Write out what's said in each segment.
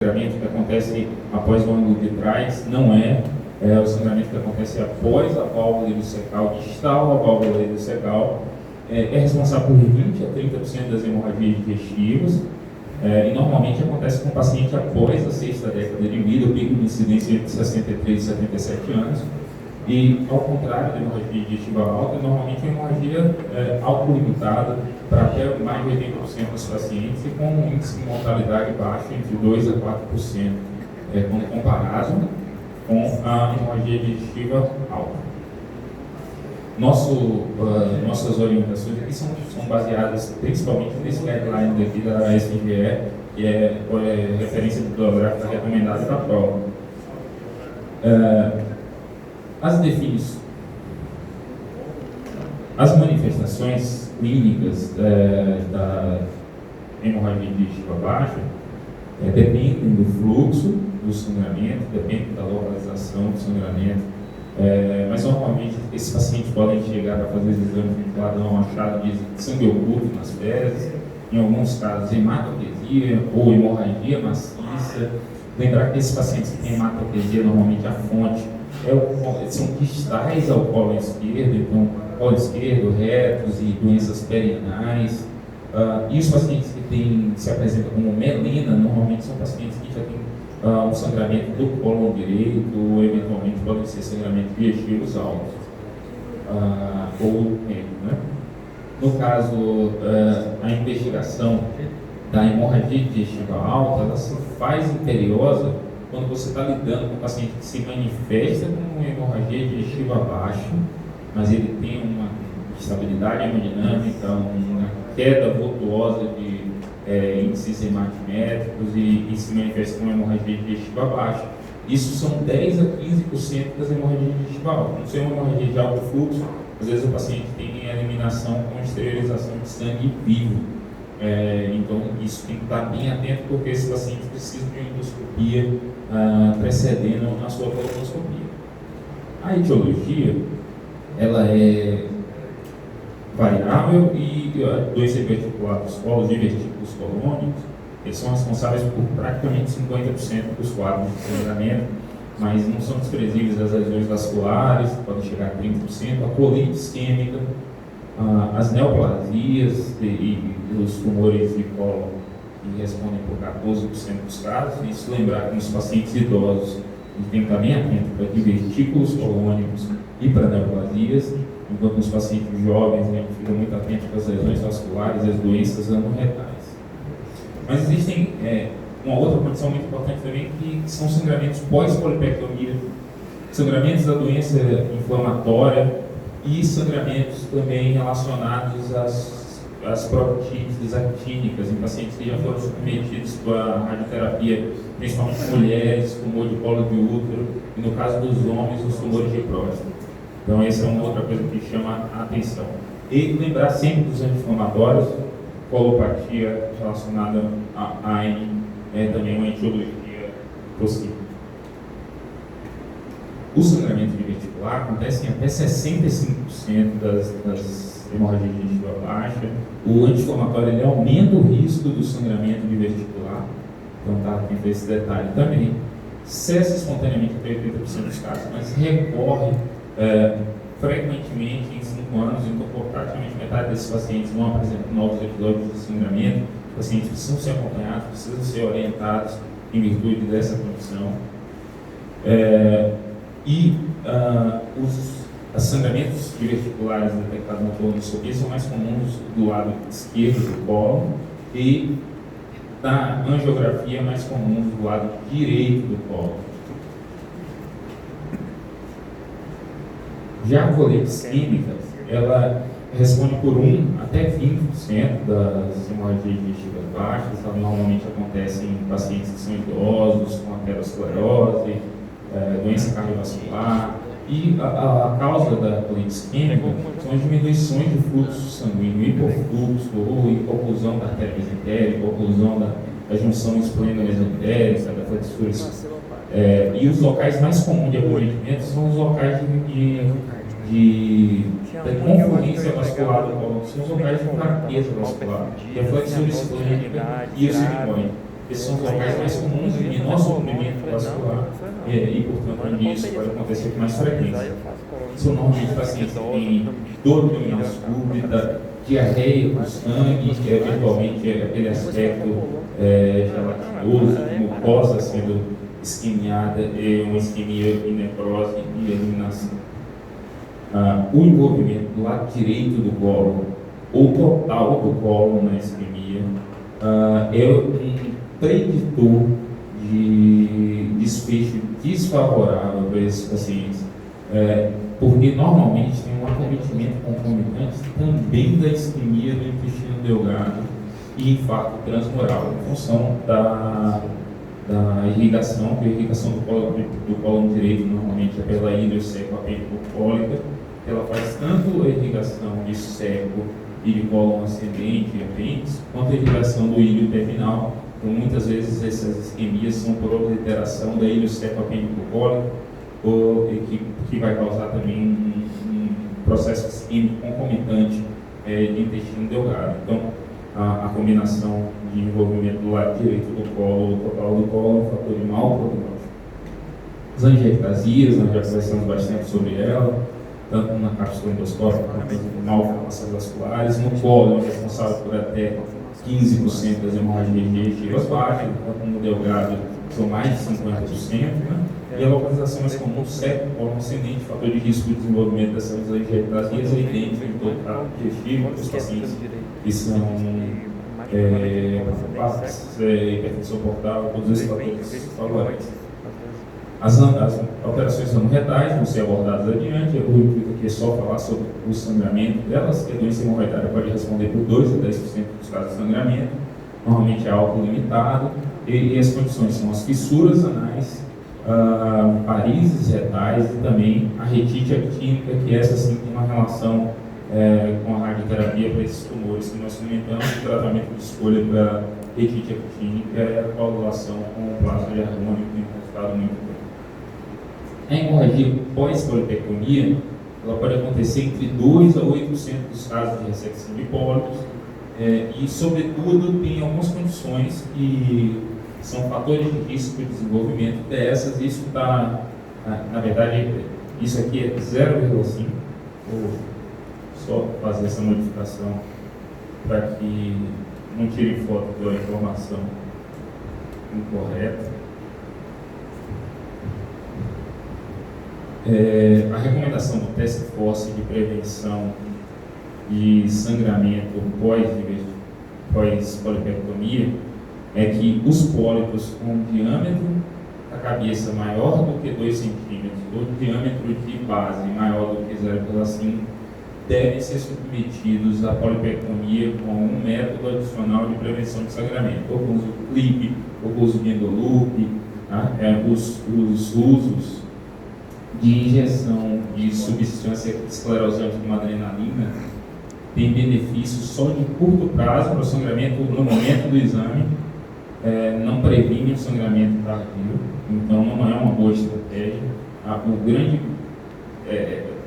sangramento que acontece após o ângulo de trás, não é. É o sangramento que acontece após a válvula ileocecal, distal a válvula ileocecal. É responsável por 20 a 30% das hemorragias digestivas. E normalmente acontece com o paciente após a sexta década de vida, o pico de incidência entre 63 e 77 anos. E, ao contrário da hemorragia digestiva alta, normalmente é uma hemorragia autolimitada para até mais de 80% dos pacientes e com um índice de mortalidade baixo entre 2 a 4%, quando comparado com a hemorragia digestiva alta. Nossas orientações aqui são baseadas principalmente nesse guideline aqui da SGE, que é referência bibliográfica recomendada da prova. As manifestações clínicas da hemorragia digestiva baixa dependem do fluxo do sangramento, dependem da localização do sangramento. Mas normalmente esses pacientes podem chegar para fazer os exames de um achado de sangue oculto nas fezes, em alguns casos hematotesia ou hemorragia maciça. Lembrar que esses pacientes que têm hematotesia, normalmente a fonte são distais ao colo esquerdo, então colo esquerdo, retos e doenças perianais. E os pacientes que se apresentam como melena, normalmente são pacientes que já têm um sangramento do colo direito, ou eventualmente podem ser sangramentos digestivos altos, ou né? No caso, a investigação da hemorragia digestiva alta, ela se faz imperiosa quando você está lidando com um paciente que se manifesta com uma hemorragia digestiva baixa, mas ele tem uma instabilidade hemodinâmica, uma queda vultuosa de índices hematimétricos e se manifesta com uma hemorragia digestiva baixa. Isso são 10 a 15% das hemorragias digestivas altas. Não ser uma hemorragia de alto fluxo, às vezes o paciente tem eliminação com esterilização de sangue vivo. Então, isso tem que estar bem atento, porque esses pacientes precisam de uma endoscopia precedendo a sua colonoscopia. A etiologia, ela é variável e a doença diverticular dos polos divertículos colônicos, eles são responsáveis por praticamente 50% dos quadros de sangramento, mas não são desprezíveis as lesões vasculares, podem chegar a 30%, a colite isquêmica, as neoplasias e os tumores de colo, que respondem por 14% dos casos. Isso lembrar que nos pacientes idosos, a gente tem que estar bem atento para divertículos colônicos e para neoplasias, enquanto nos pacientes jovens a gente fica muito atento para as lesões vasculares e as doenças anorretais. Mas existem uma outra condição muito importante também, que são sangramentos pós-polipectomia, sangramentos da doença inflamatória e sangramentos também relacionados às protídeses actínicas em pacientes que já foram submetidos à radioterapia, principalmente mulheres, tumor de colo de útero e, no caso dos homens, os tumores de próstata. Então, essa é uma outra coisa que chama a atenção. E lembrar sempre dos anti-inflamatórios, colopatia relacionada a AINE é também uma etiologia possível. O sangramento diverticular acontece em até 65% das hemorragias digestiva baixa. O anti-inflamatório ele aumenta o risco do sangramento diverticular, então está atento a esse detalhe também. Cessa espontaneamente até 80% dos casos, mas recorre frequentemente em 5 anos, então por praticamente metade desses pacientes vão apresentar novos episódios de sangramento. Os pacientes precisam ser acompanhados, precisam ser orientados em virtude dessa condição. Os sangramentos diverticulares detectados na colonoscopia são mais comuns do lado esquerdo do colo e na angiografia mais comuns do lado direito do colo. Já a colite isquêmica, ela responde por 1 até 20% das hemorragias digestivas baixas. Ela normalmente acontece em pacientes que são idosos, com aterosclerose, doença cardiovascular. E a causa da colite isquêmica são as diminuições de fluxo sanguíneo, hipofluxo ou hipoclusão da artéria mesentérica, hipoclusão da junção espleno-mesentérica, da flexura. E os locais mais comuns de acometimento são os locais de confluência vascular do colo, são os locais de fraqueza vascular, que é a flexura esplênica e o silicone. Esses são os locais mais comuns de menor sofrimento vascular e, portanto, isso pode acontecer com mais frequência. São normalmente pacientes que têm dor abdominal súbita, diarreia com sangue, que eventualmente é aquele aspecto gelatinoso, mucosa sendo isquemiada, uma isquemia e necrose e eliminação. O envolvimento do lado direito do colo ou total do colo na isquemia é um preditor de desfecho desfavorável para esses pacientes, porque normalmente tem um acometimento concomitante também da isquemia do intestino delgado e infarto transmural, em função da irrigação, que a irrigação do cólon direito normalmente é pela ilha seco-apêndico-cólica, ela faz tanto a irrigação de seco e de cólon ascendente e apêndice, quanto a irrigação do ilho terminal. Então, muitas vezes essas isquemias são por obliteração da ilha seco-apêndico-cólica, que vai causar também um processo isquêmico concomitante de intestino delgado. Então, a combinação de envolvimento do lado direito do colo ou total do colo é um fator de mau prognóstico. As angiectasias, nós já conversamos bastante sobre ela, tanto na cápsula endoscópica quanto nas malformações vasculares. No colo, é responsável por até 15% das hemorragias digestivas baixas, enquanto no delgado são mais de 50%, né? E a localização mais comum, seco, colo ascendente, fator de risco de desenvolvimento dessas angiectasias é idêntico em todo o trato digestivo, os pacientes que são hipertensão portal, todos esses fatores favorecem. As alterações anorretais vão ser abordadas adiante. O intuito aqui é só falar sobre o sangramento delas, que a doença hemorroidária pode responder por 2 a 10% dos casos de sangramento, normalmente é autolimitado, e as condições são as fissuras anais, varizes retais e também a retite actínica, que essa sim tem uma relação com a radioterapia para esses tumores que nós comentamos. O tratamento de escolha para retite actínica é a coagulação com o plasma de argônio, que tem um resultado muito bom. A hemorragia pós-polipectomia, ela pode acontecer entre 2 a 8% dos casos de ressecção de pólipos e, sobretudo, tem algumas condições que são fatores de risco de desenvolvimento dessas. Isso está, na verdade, isso aqui é 0,5, vou só fazer essa modificação para que não tire foto da informação incorreta. A recomendação do teste FOSSE de prevenção de sangramento pós-polipectomia é que os pólipos com diâmetro da cabeça maior do que 2 centímetros ou diâmetro de base maior do que 0,5 devem ser submetidos à polipectomia com um método adicional de prevenção de sangramento, ou com uso do clipe, ou com uso de endoloop, os usos de injeção de substância esclerosante como adrenalina tem benefício só de curto prazo para o sangramento no momento do exame, não previne o sangramento tardio, então não é uma boa estratégia. A grande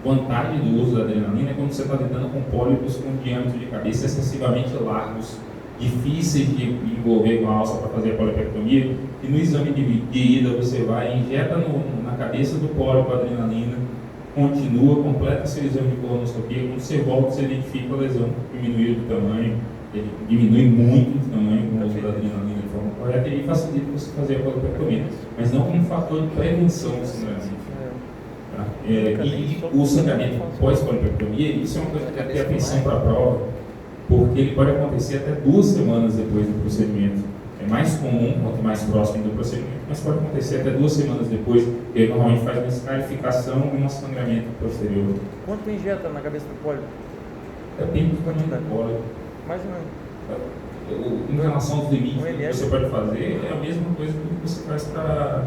vantagem do uso da adrenalina é quando você está lidando com pólipos com diâmetro de cabeça excessivamente largos, difíceis de envolver com a alça para fazer a polipectomia, e no exame de ida você vai, injeta na cabeça do pólipo a adrenalina, continua, completa seu exame de colonoscopia, quando você volta você identifica a lesão diminuiu de tamanho, ele diminui muito de tamanho com o uso da adrenalina de forma correta e facilita você fazer a polipectomia, mas não como um fator de prevenção do sangramento. E o sangramento pós-polipectomia, isso é uma coisa que tem que ter atenção para a prova, porque ele pode acontecer até 2 semanas depois do procedimento. É mais comum quanto mais próximo do procedimento, mas pode acontecer até 2 semanas depois, porque ele normalmente faz uma escarificação e um sangramento posterior. Quanto injeta na cabeça do pólipo? Depende do tamanho do pólipo. Mais ou menos. Em relação aos limites que você pode fazer, é a mesma coisa que você faz para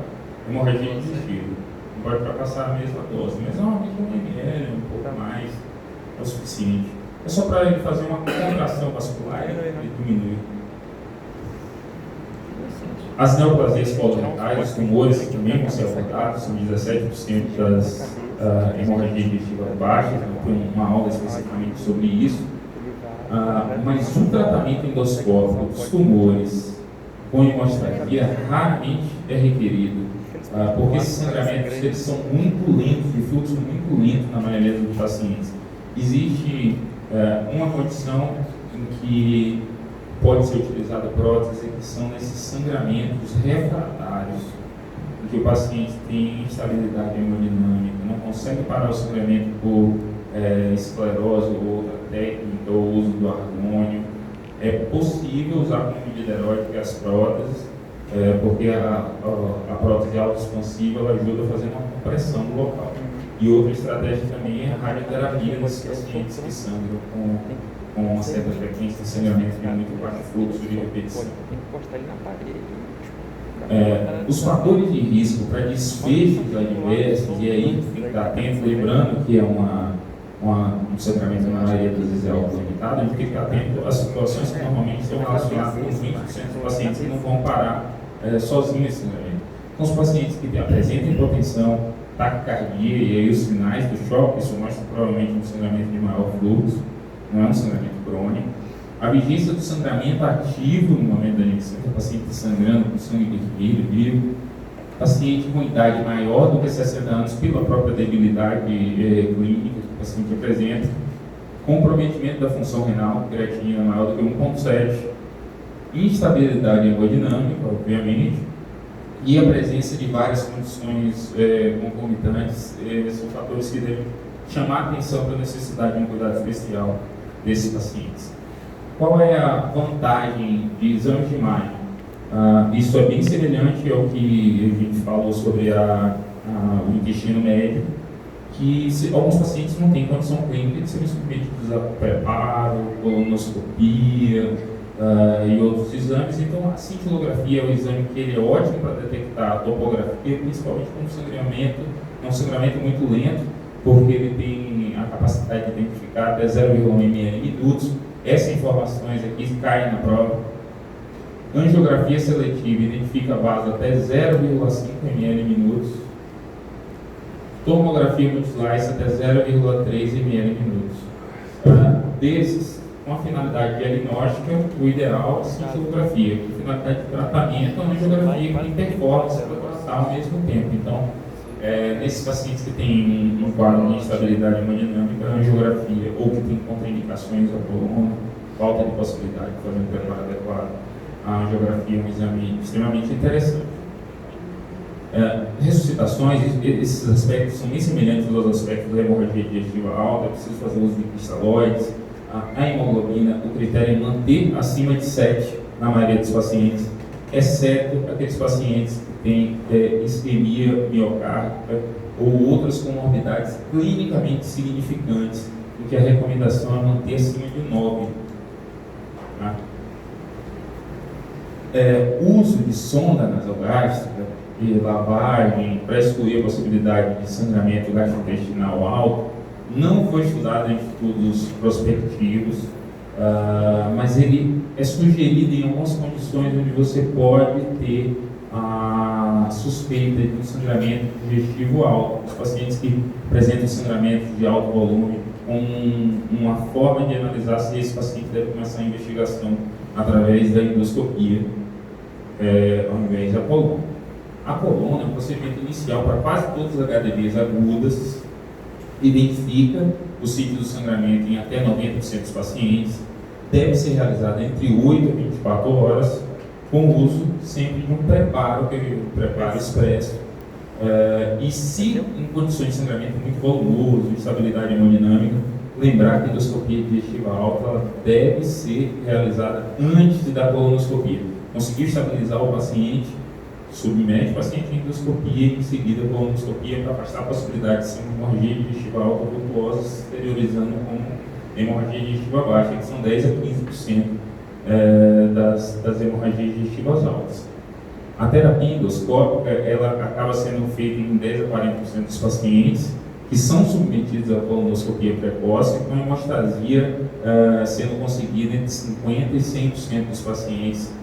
hemorragia digestiva. Não pode passar a mesma dose, mas normalmente 1 ml, um pouco mais, é o suficiente. É só para ele fazer uma contração vascular e ele diminui. As neoplasias coloretais, os tumores também vão ser abordados, são 17% das hemorragias digestivas baixas, tem uma aula especificamente sobre isso. Mas um tratamento endoscópico dos tumores com hemostasia raramente é requerido, porque esses sangramentos eles são muito lentos, de fluxo muito lento na maioria dos pacientes. Existe uma condição em que pode ser utilizada prótese, que são nesses sangramentos refratários, em que o paciente tem instabilidade hemodinâmica, não consegue parar o sangramento por esclerose ou outra técnica, ou uso do argônio. É possível usar como medida heróica as próteses, porque a prótese autoexpansiva ela ajuda a fazer uma compressão do local. E outra estratégia também é a radioterapia nesses pacientes que sangram com uma certa frequência de sangramento de muito baixo fluxo de repetição. Tem que encostar ele na parede. Os fatores de risco para desfechos adversos, e aí tem que estar atento, lembrando que é um sangramento na maioria das vezes é autolimitado, a gente tem que estar atento às situações que normalmente são relacionadas com 20% dos pacientes que não vão parar sozinhos esse sangramento. Então, os pacientes que apresentam hipotensão, taquicardia e aí os sinais do choque, isso mostra provavelmente um sangramento de maior fluxo, não é um sangramento crônico. A vigência do sangramento ativo no momento da iniciação, o paciente sangrando com sangue vermelho, vivo. Paciente com idade maior do que 60 anos, pela própria debilidade clínica que o paciente apresenta. Comprometimento da função renal, creatinina maior do que 1,7. Instabilidade hemodinâmica, obviamente. E a presença de várias condições concomitantes são fatores que devem chamar a atenção para a necessidade de um cuidado especial desses pacientes. Qual é a vantagem de exames de imagem? Isso é bem semelhante ao que a gente falou sobre o intestino médio, que alguns pacientes não têm condição clínica de serem submetidos a preparo, colonoscopia e outros exames. Então, a cintilografia é um exame que ele é ótimo para detectar a topografia, principalmente com sangramento. É um sangramento muito lento, porque ele tem a capacidade de identificar até 0,1 ml minutos. Essas informações aqui caem na prova. Angiografia seletiva identifica vaso até 0,5 ml minutos. Tomografia multislice até 0,3 ml minutos. Desses, com a finalidade diagnóstica, o ideal é a cintilografia. Com finalidade de tratamento, a angiografia que tem performance para tratar ao mesmo tempo. Então, nesses pacientes que têm um quadro de instabilidade hemodinâmica, a angiografia, ou que tem contraindicações à coluna, falta de possibilidade de fazer um preparo adequado, a angiografia é um exame extremamente interessante. Ressuscitações, esses aspectos são bem semelhantes aos aspectos da hemorragia digestiva alta, é preciso fazer uso de cristalóides. A hemoglobina, o critério é manter acima de 7 na maioria dos pacientes, exceto aqueles pacientes que têm isquemia miocárdica ou outras comorbidades clinicamente significantes, em que a recomendação é manter acima de 9. Tá? Uso de sonda nasogástrica e lavagem para excluir a possibilidade de sangramento gastrointestinal alto não foi estudado em estudos prospectivos, mas ele é sugerido em algumas condições onde você pode ter a suspeita de um sangramento digestivo alto. Os pacientes que apresentam sangramento de alto volume, uma forma de analisar se esse paciente deve começar a investigação através da endoscopia, ao invés da coluna. A coluna é um procedimento inicial para quase todas as HDVs agudas, identifica o sítio do sangramento em até 90% dos pacientes, deve ser realizado entre 8 a 24 horas, com o uso sempre de um preparo, que é o preparo expresso. E se em condições de sangramento muito volumoso, instabilidade hemodinâmica, lembrar que a endoscopia digestiva alta deve ser realizada antes da colonoscopia. Conseguir estabilizar o paciente, submete o paciente à endoscopia e em seguida a colonoscopia para afastar a possibilidade de ser uma hemorragia digestiva alta vultuosa, se exteriorizando com hemorragia digestiva baixa, que são 10 a 15% das hemorragias digestivas altas. A terapia endoscópica ela acaba sendo feita em 10 a 40% dos pacientes que são submetidos à colonoscopia precoce, com hemostasia sendo conseguida entre 50% e 100% dos pacientes,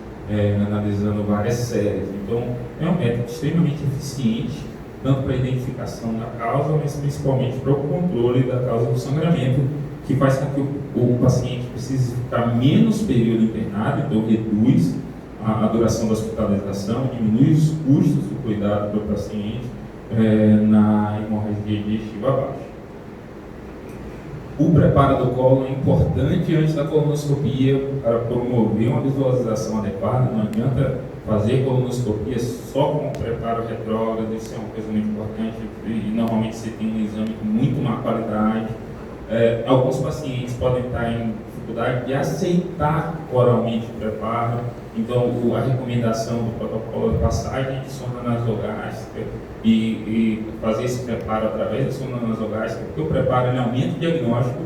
analisando várias séries. Então, é um método extremamente eficiente, tanto para a identificação da causa, mas principalmente para o controle da causa do sangramento, que faz com que o paciente precise ficar menos período internado, então reduz a duração da hospitalização, diminui os custos do cuidado do paciente na hemorragia digestiva baixa. O preparo do cólon é importante antes da colonoscopia para promover uma visualização adequada. Não adianta fazer colonoscopia só com o preparo retrógrado, isso é uma coisa muito importante e normalmente você tem um exame com muito má qualidade. Alguns pacientes podem estar em dificuldade de aceitar oralmente o preparo, então a recomendação do protocolo é passagem de sonda nasogástrica e fazer esse preparo através da sonda nasogástrica, porque o preparo ele aumenta o diagnóstico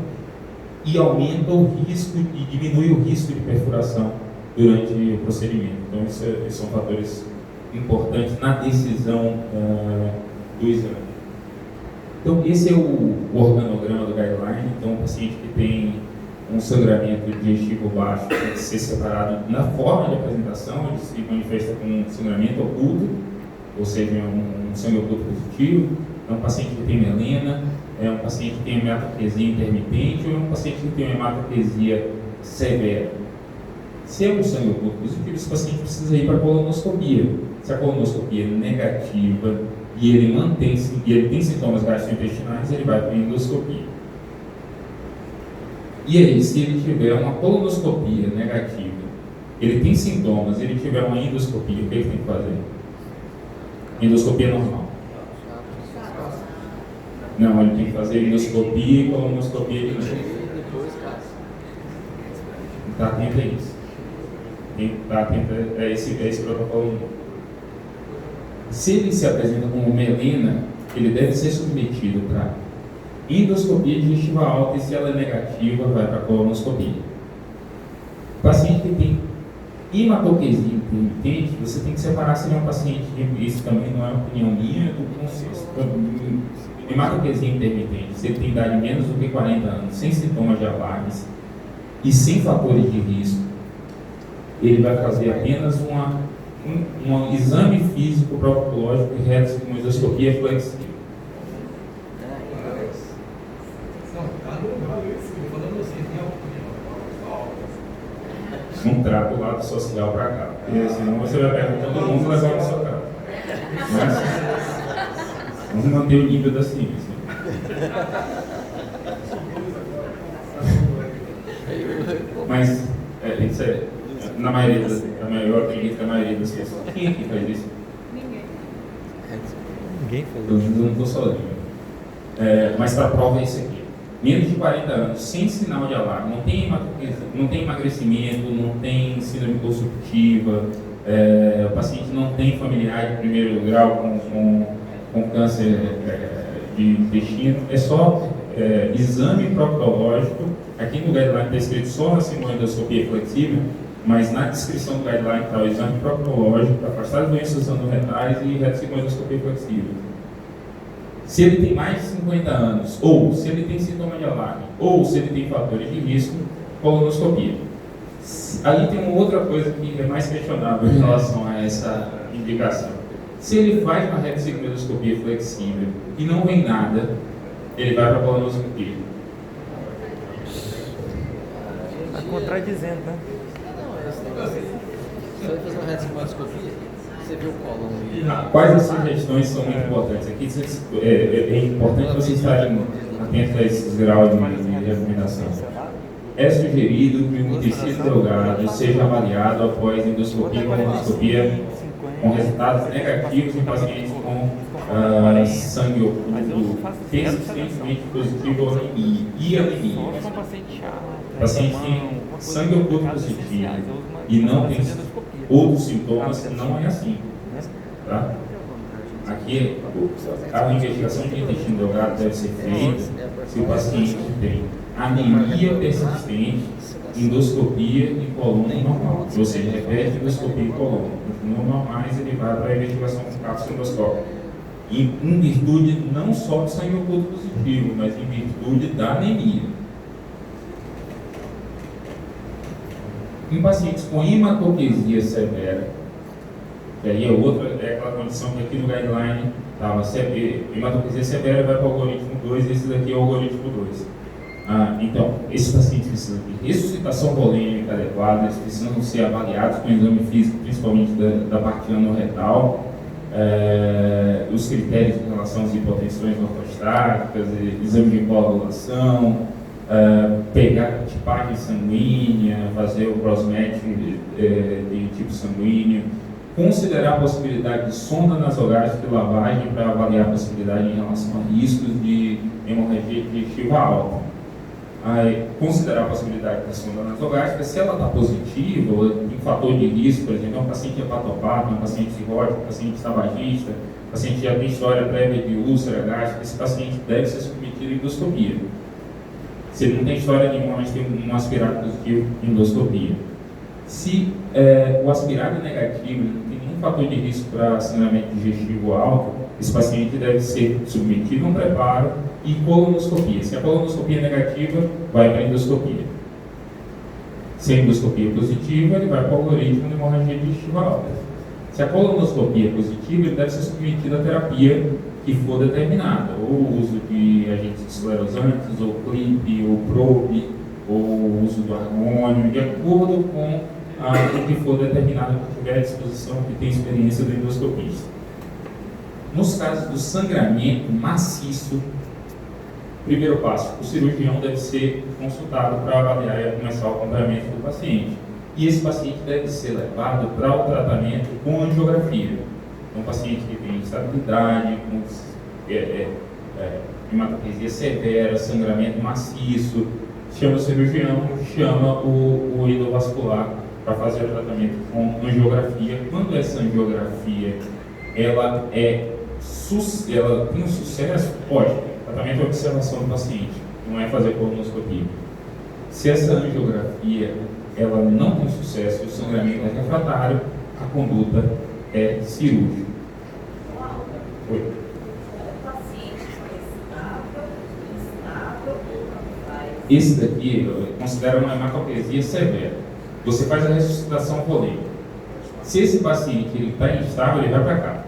e aumenta o risco e diminui o risco de perfuração durante o procedimento. Então esses são fatores importantes na decisão do exame. Então esse é o organograma do guideline. Então o paciente que tem um sangramento digestivo baixo tem que ser separado na forma de apresentação. Ele se manifesta com um sangramento oculto, ou seja, um sangue oculto positivo. É um paciente que tem melena, é um paciente que tem hematoquesia intermitente ou é um paciente que tem uma hematoquesia severa. Se é um sangue oculto positivo, esse paciente precisa ir para a colonoscopia. Se a colonoscopia é negativa e ele tem sintomas gastrointestinais, ele vai para a endoscopia. E aí, se ele tiver uma colonoscopia negativa, ele tem sintomas, ele tiver uma endoscopia, o que ele tem que fazer? Endoscopia normal. Não, ele tem que fazer endoscopia e colonoscopia de novo. Está atento a isso. Tem que estar atento a esse protocolo novo. Se ele se apresenta como melena, ele deve ser submetido para endoscopia digestiva alta e, se ela é negativa, vai para a colonoscopia. O paciente que tem hematoquesia intermitente, você tem que separar se ele é um paciente, isso também não é uma opinião minha, do consenso. Hematoquesia intermitente, se ele tem idade menos do que 40 anos, sem sintomas de alarmes e sem fatores de risco, ele vai fazer apenas um exame físico proctológico e retoscopia flexível. Não trata o lado social para cá, porque senão você vai pegar todo mundo e levar na sua casa. Vamos manter o nível da ciência. Mas isso é, na maioria das, eu acredito que a maioria das pessoas. Quem aqui faz isso? Ninguém faz Eu isso. não estou sozinho. Mas para a prova é isso aqui. Menos de 40 anos, sem sinal de alarme, não tem emagrecimento, não tem síndrome consumptiva, o paciente não tem familiar de primeiro grau com câncer de intestino, é só exame proctológico. Aqui no guideline está escrito só a endoscopia flexível, mas na descrição do guideline está o exame proctológico para afastar as doenças anorretais e endoscopia flexível. Se ele tem mais de 50 anos, ou se ele tem sintoma de alarme, ou se ele tem fatores de risco, colonoscopia. Ali tem uma outra coisa que é mais questionável em relação a essa indicação. Se ele faz uma endoscopia flexível e não vem nada, ele vai para a colonoscopia. Está contradizendo, né? Você vai fazer uma endoscopia, você vê o cólon. Quais as sugestões são muito importantes? Aqui é importante vocês estarem atentos a esses graus de recomendação. É sugerido que o tecido delgado seja avaliado após endoscopia e colonoscopia com resultados negativos em pacientes com sangue oculto persistentemente positivo ou anemia e anemia. Paciente tem sangue oculto positivo e não tem outros sintomas, não é assim. Tá? Aqui, a investigação de intestino delgado deve ser feita se o paciente tem anemia persistente, endoscopia e coluna normal. Ou seja, repete endoscopia e coluna. Não normais, ele vai para a investigação com cápsula endoscópica. Em virtude não só do sangue oculto positivo, mas em virtude da anemia. Em pacientes com hematoquesia severa, que aí é aquela condição que aqui no guideline estava, hematoquesia severa vai para o algoritmo 2, esse daqui é o algoritmo 2. Então, esses pacientes precisam de ressuscitação volêmica adequada, eles precisam ser avaliados com exame físico, principalmente da parte anorretal, os critérios em relação às hipotensões ortostáticas, exame de coagulação, pegar a tipagem sanguínea, fazer o crossmatch de tipo sanguíneo, considerar a possibilidade de sonda nasogástrica e lavagem para avaliar a possibilidade em relação a riscos de hemorragia digestiva alta. Considerar a possibilidade da sonda nasogástrica, se ela está positiva, ou tem fator de risco, por exemplo, é um paciente hepatopata, um paciente cirrótico, um paciente tabagista, um paciente que já tem história prévia de úlcera gástrica, esse paciente deve ser submetido à endoscopia. Se ele não tem história nenhuma, mas tem um aspirado positivo, endoscopia. Se o aspirado é negativo, não tem nenhum fator de risco para sangramento digestivo alto, esse paciente deve ser submetido a um preparo e colonoscopia. Se a colonoscopia é negativa, vai para a endoscopia. Se a endoscopia é positiva, ele vai para o algoritmo de hemorragia digestiva alta. Se a colonoscopia é positiva, ele deve ser submetido à terapia que for determinada, ou o uso de agentes esclerosantes, ou CLIP, ou PROB, ou o uso do argônio, de acordo com o que for determinado, que tiver à disposição, que tem experiência do endoscopista. Nos casos do sangramento maciço, primeiro passo, o cirurgião deve ser consultado para avaliar e começar o acompanhamento do paciente. E esse paciente deve ser levado para o tratamento com angiografia. Um paciente que tem instabilidade, com hematopesia severa, sangramento maciço, chama o cirurgião, chama o endovascular para fazer o tratamento com angiografia. Quando essa angiografia ela tem um sucesso, pode. Tratamento é observação do paciente, não é fazer colonoscopia. Se essa angiografia ela não tem sucesso e o sangramento é refratário, a conduta é cirúrgica. Oi. Esse daqui eu considero uma hematopesia severa. Você faz a ressuscitação volêmica. Se esse paciente está instável, ele vai para cá.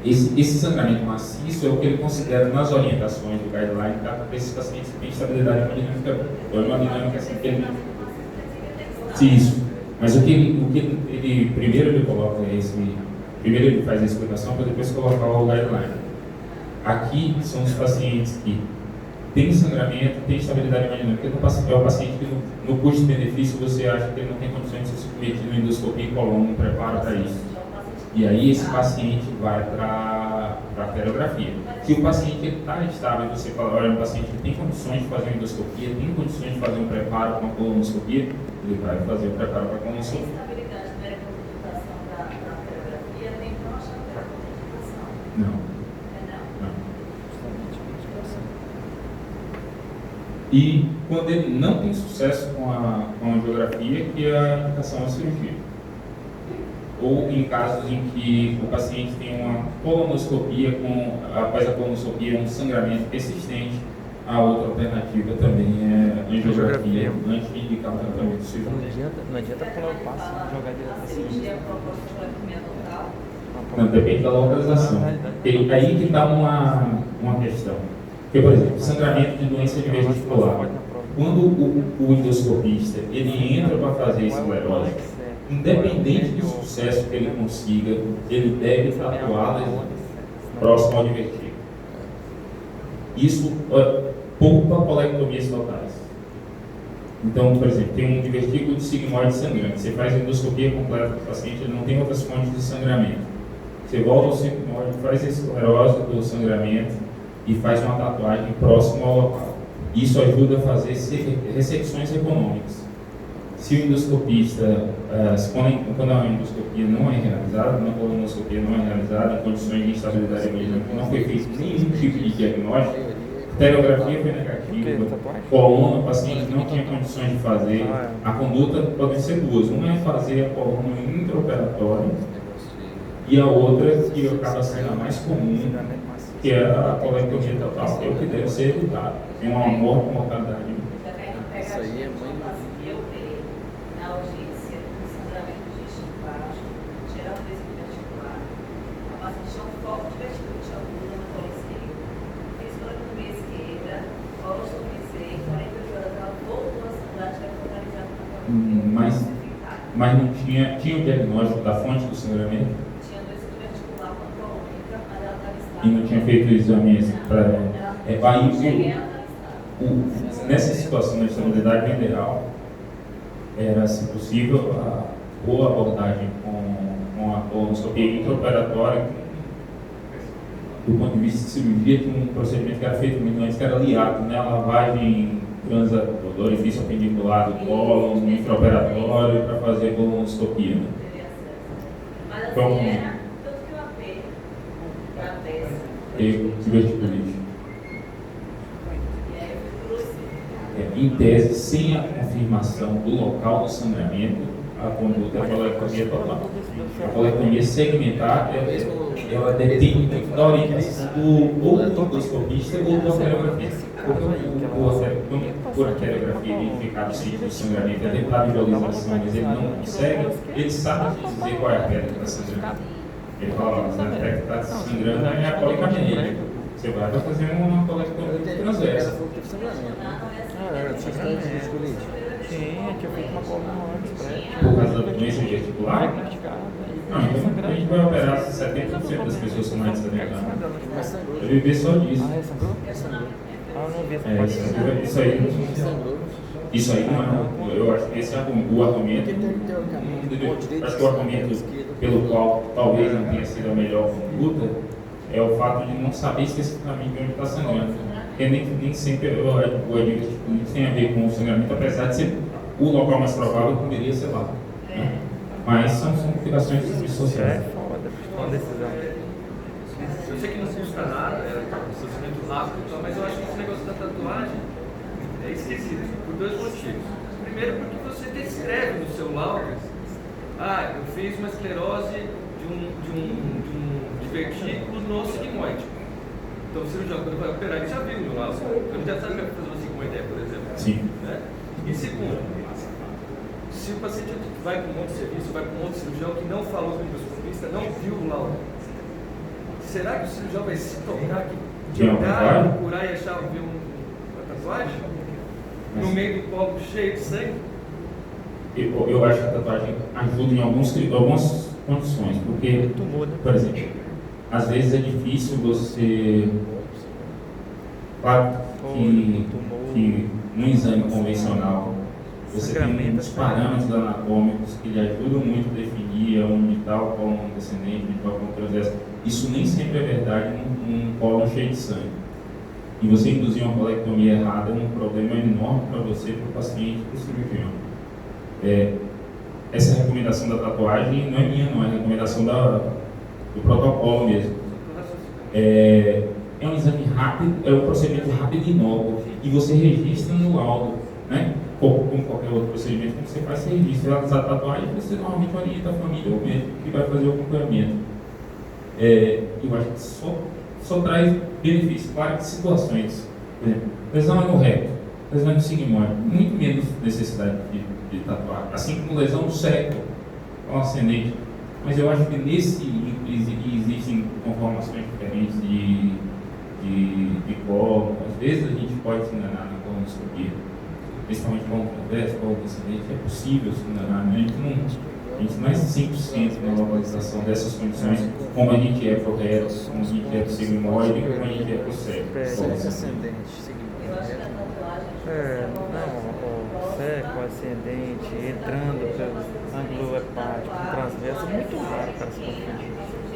Esse sangramento maciço é o que ele considera nas orientações do guideline para esses pacientes que têm estabilidade hemodinâmica, ou hemodinâmica assim que ele... Isso. Mas o que ele primeiro ele coloca primeiro ele faz a explicação para depois colocar o guideline. Aqui são os pacientes que têm sangramento, têm estabilidade hemodinâmica, é o paciente que no custo-benefício você acha que ele não tem condições de ser submetido a endoscopia e colônia, um preparo para isso. E aí esse paciente vai para a arteriografia. Se o paciente está estável, você fala, olha, um paciente que tem condições de fazer uma endoscopia, tem condições de fazer um preparo com a colonoscopia, ele vai fazer o preparo para a colonoscopia. Estabilidade não é computação da arteriografia, nem brocha da computação. Não. Não. E quando ele não tem sucesso com a angiografia, que é a indicação à cirurgia. Ou em casos em que o paciente tem uma colonoscopia, após a colonoscopia, um sangramento persistente, a outra alternativa também é angiografia, antes de indicar o tratamento cirúrgico. Não adianta falar o passo e jogar direto A assim. cirurgia proposta pela pimenta local. Não, depende da localização. E aí que está uma questão. Porque, por exemplo, sangramento de doença de veia vestibular. Quando o endoscopista ele entra para fazer esclerose, independente do sucesso que ele consiga, ele deve tatuá-la próximo ao divertículo. Isso poupa colectomias totais. Então, por exemplo, tem um divertículo de sigmoide sangrante. Você faz a endoscopia completa do paciente, ele não tem outras fontes de sangramento. Você volta ao sigmoide, faz a esclerose do sangramento e faz uma tatuagem próximo ao local. Isso ajuda a fazer ressecções econômicas. Se o endoscopista, quando a endoscopia não é realizada, quando a colonoscopia não é realizada, em condições de instabilidade hemodinâmica, não foi feito nenhum tipo de diagnóstico, a arteriografia foi negativa, coluna, o paciente não tinha condições de fazer, a conduta pode ser duas. Uma é fazer a coluna intraoperatória e a outra, que acaba sendo a mais comum, que é a colectomia total, que é o que deve ser evitado. Tem uma mortalidade. Isso aí é muito... Na urgência, com sangramento digestivo baixo, geral presídio vestibular, a paciente tinha um foco de vestíbulo aguda na cola esquerda, fez colectomia esquerda, colostomia esquerda, 40 mas não tinha o diagnóstico da fonte do sangramento Tinha dois articular contra a única, mas ela estava estável. e não tinha feito o exame para. Nessa situação da estabilidade, o ideal era, se possível, a boa abordagem com a colonoscopia intraoperatória. Do ponto de vista de cirurgia, tinha um procedimento que era feito muito antes, que era liato, né? A lavagem do orifício apendicular do cólon, no intraoperatório, para fazer colonoscopia. Né? Mas assim, Então, era tanto que o AP, da peça, eu diverticulite. e aí eu trouxe. Em tese, sem a confirmação do local do sangramento, a conduta é a colectomia total. A colectomia segmentar, ela depende muito da orientação do endoscopista ou do arteriografista. Por arteriografia, identificar o sítio do sangramento, é tentar visualização, mas ele não consegue, ele sabe dizer qual é a artéria que está sangrando. Ele fala, a artéria que está sangrando é a colicamia. Você vai fazer uma colectomia transversa. Sim, é que eu fiz uma coluna antes, Por causa da doença articular? Não, então a gente vai operar 70% das pessoas com mais de 70 anos. Eu vivi só disso. Ah, sangrou? Ah, não vi Isso aí não é. Eu acho que esse é o argumento. Acho que o argumento pelo qual talvez não tenha sido a melhor conduta é o fato de não saber especificamente onde está sangrando. Porque nem sempre o advento tem a ver com o sangramento, apesar de ser o local mais provável, poderia ser lá. Né? Mas são complicações sociais. É foda, uma decisão. Eu sei que não custa nada, é um procedimento rápido, mas eu acho que esse negócio da tatuagem é esquecido por dois motivos. Primeiro, porque você descreve no seu laudo, eu fiz uma esclerose de vertículo no sigmoide. Então o cirurgião, quando vai operar, ele já viu no laudo. Ele já sabe fazer uma sigmoide, por exemplo. Sim. Né? E segundo, se o paciente vai para um outro serviço, vai para um outro cirurgião que não falou com o endoscopista, não viu o laudo, será que o cirurgião vai se tocar de olhar, procurar e achar ver uma tatuagem? No meio do colo cheio de sangue? Eu acho que a tatuagem ajuda em algumas condições, porque, por exemplo, às vezes é difícil você. Claro que no exame convencional você tem muitos parâmetros anatômicos que lhe ajudam muito a definir onde está o cólon descendente, onde está o cólon transverso. Isso nem sempre é verdade num cólon cheio de sangue. E você induzir uma colectomia errada é um problema enorme para você, para o paciente e para o cirurgião. Essa recomendação da tatuagem não é minha, não, é recomendação do protocolo mesmo. É um exame rápido, é um procedimento rápido e inócuo, e você registra no laudo, né? Como qualquer outro procedimento, quando você faz, você registra a tatuagem, você normalmente orienta a família ou médico que vai fazer o acompanhamento. Eu acho que só traz benefícios. Claro que situações, por exemplo, lesão no reto, lesão no sigmoide, muito menos necessidade de tatuar, assim como lesão no septo, ou ascendente. Mas eu acho que existem conformações diferentes de colo. Às vezes a gente pode se enganar na colonoscopia, principalmente colo transverso, colo descendente, é possível se enganar, né? A gente não é 100% na localização dessas condições, como a gente é pro reto, como a gente é pro sigmoide, como a gente é pro septo. Eu acho que a tatuagem O seco, ascendente, entrando pelo ângulo hepático, transverso, é muito raro para se confundir.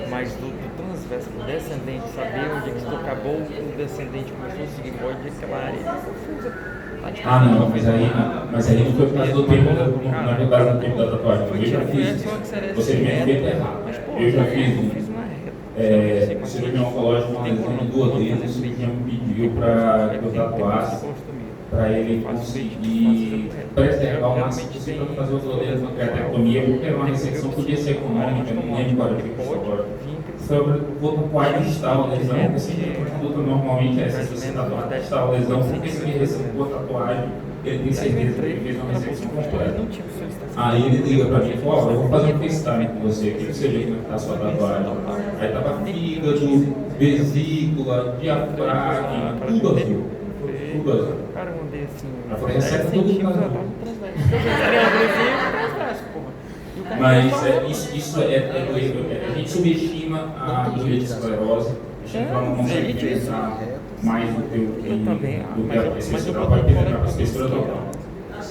Mas do transverso para o descendente, saber onde é que acabou o descendente, começou o sigmoide, aquela área é confusa. Não, mas aí não foi por causa do tempo da tatuagem. Eu já fiz você me fez errado. Eu já fiz um cirurgião oncológico, uma lesão no duodeno, o cirurgião me pediu para que eu tatuasse, para ele conseguir preservar o máximo possível para fazer o duodeno na createctomia, porque era uma ressecção que podia ser econômica, não lembro agora o que foi agora. Vou tatuar e distal a lesão, porque sempre a conduta normalmente é essa, se você tatuar e distal a lesão, porque se ele recebeu a tatuagem, ele tem certeza que ele fez uma ressecção completa. Aí ele liga para mim e fala, eu vou fazer um FaceTime com você aqui, para você ver como está a sua tatuagem. Aí estava fígado, vesícula, diafragma, tudo azul. Tudo azul. Cara, eu mandei assim. Eu falei, recebe tudo azul. Mas a gente subestima a doença de esclerose, a gente não consegue pensar mais do que a espessura vai ter na espessura total.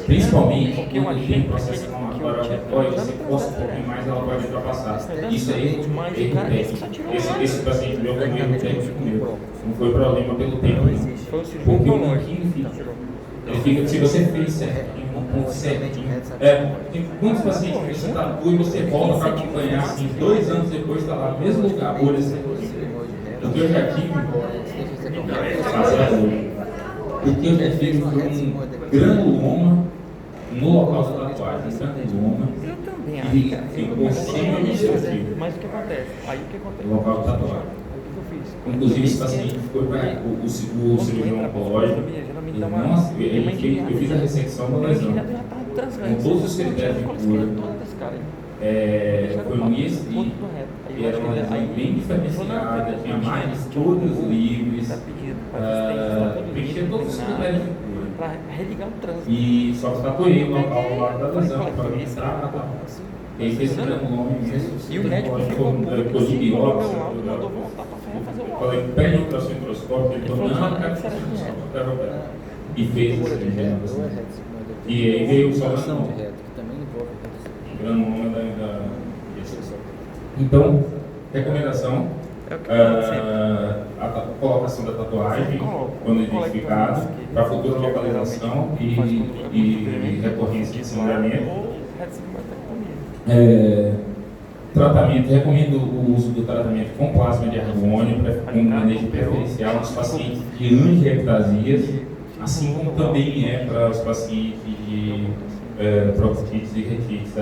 Principalmente quando tem processo inflamatório reatório, se força um pouquinho mais, ela pode ultrapassar. Isso é erro técnico. Esse paciente meu foi erro técnico meu. Não foi problema pelo tempo, não. Porque o ranquinho fica, se você fez certinho, um ponto certinho. Tem quantos pacientes que você tatua e você volta para acompanhar, assim, 2 anos depois está lá no mesmo lugar, bolha certinho. Porque eu já tive, porque eu já tive um granuloma no local da tatuagem, granuloma. Eu também acho, E cara. ficou semi-destrutivo Mas o que acontece? Aí o que acontece? no local da tatuagem. Aí o que eu fiz? Inclusive, esse paciente foi para o cirurgião oncológico. Eu fiz a ressecção da lesão. Com todos os critérios de cura. Foi um ISI, que era uma lesão bem diferenciada, tinha mais todos livres, preenchia todos os critérios de cura. Para religar o trânsito. E só que tatuei o local lá da lesão, para entrar na e aí fez um granuloma imenso. E o médico ficou de biópsia. mandou voltar para fazer o Eu falei, pede um ultrassonogroscópio, ele falou, não, eu quero que será que ultrassonogroscópio, é? eu quero operar. E fez essa cirurgia. E aí veio só granuloma. Granuloma da. Então, recomendação. A colocação da tatuagem, quando identificado, para futura localização e recorrência de sangramento. Tratamento, recomendo o uso do tratamento com plasma de argônio, com manejo preferencial nos pacientes de angiectasias, assim como também para os pacientes de proctites e retites.